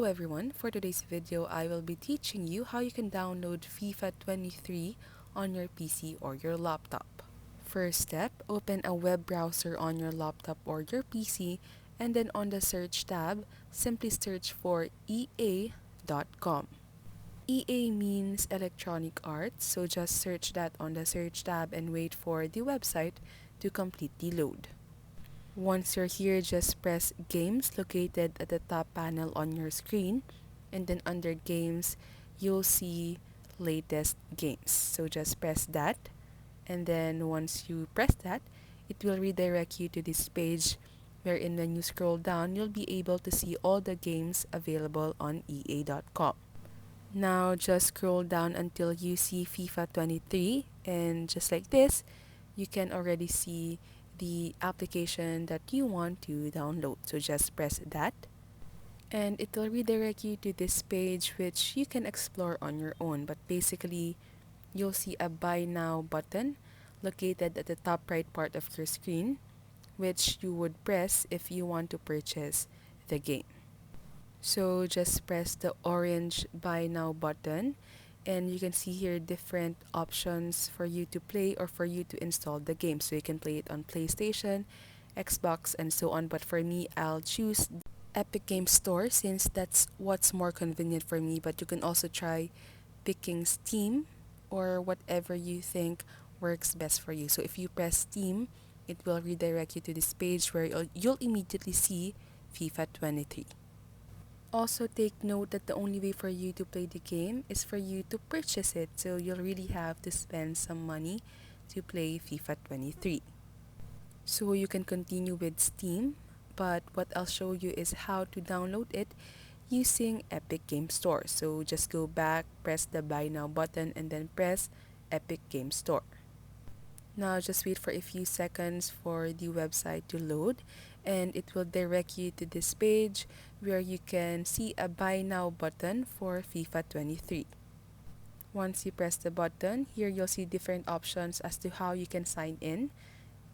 everyone, for today's video I will be teaching you how you can download FIFA 23 on your PC or your laptop. First step, open a web browser on your laptop or your PC, and then on the search tab, simply search for EA.com. EA means Electronic Arts, so just search that on the search tab and wait for the website to completely load. Once you're here, just press Games located at the top panel on your screen, and then under Games, you'll see Latest Games. So just press that, and then once you press that, it will redirect you to this page wherein when you scroll down, you'll be able to see all the games available on EA.com. Now just scroll down until you see FIFA 23, and just like this, you can already see the application that you want to download. So just press that, and it will redirect you to this page which you can explore on your own. But basically, you'll see a Buy Now button located at the top right part of your screen, which you would press if you want to purchase the game. So just press the orange Buy Now button, and you can see here different options for you to play or for you to install the game. So you can play it on PlayStation, Xbox, and so on. But for me, I'll choose Epic Game Store since that's what's more convenient for me. But you can also try picking Steam or whatever you think works best for you. So if you press Steam, it will redirect you to this page where you'll immediately see FIFA 23. Also take note that the only way for you to play the game is for you to purchase it, so you'll really have to spend some money to play FIFA 23. So you can continue with Steam, but what I'll show you is how to download it using Epic Game Store. So just go back, press the Buy Now button, and then press Epic Game Store. Now just wait for a few seconds for the website to load, and it will direct you to this page where you can see a Buy Now button for FIFA 23. Once you press the button, here you'll see different options as to how you can sign in.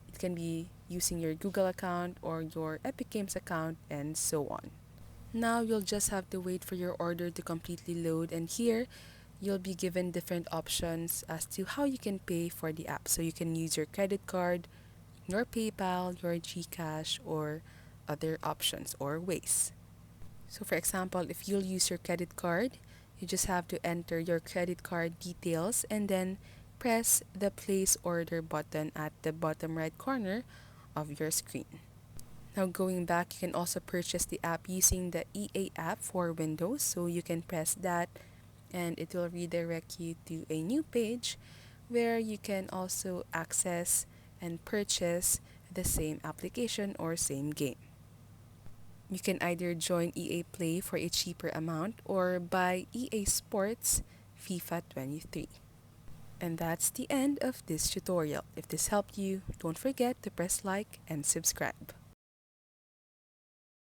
It can be using your Google account or your Epic Games account and so on. Now you'll just have to wait for your order to completely load, and here you'll be given different options as to how you can pay for the app. So you can use your credit card, your PayPal, your GCash, or other options or ways. So for example, if you'll use your credit card, you just have to enter your credit card details and then press the place order button at the bottom right corner of your screen. Now going back, you can also purchase the app using the EA app for Windows. So you can press that, and it will redirect you to a new page where you can also access and purchase the same application or same game. You can either join EA Play for a cheaper amount or buy EA Sports FIFA 23. And that's the end of this tutorial. If this helped you, don't forget to press like and subscribe.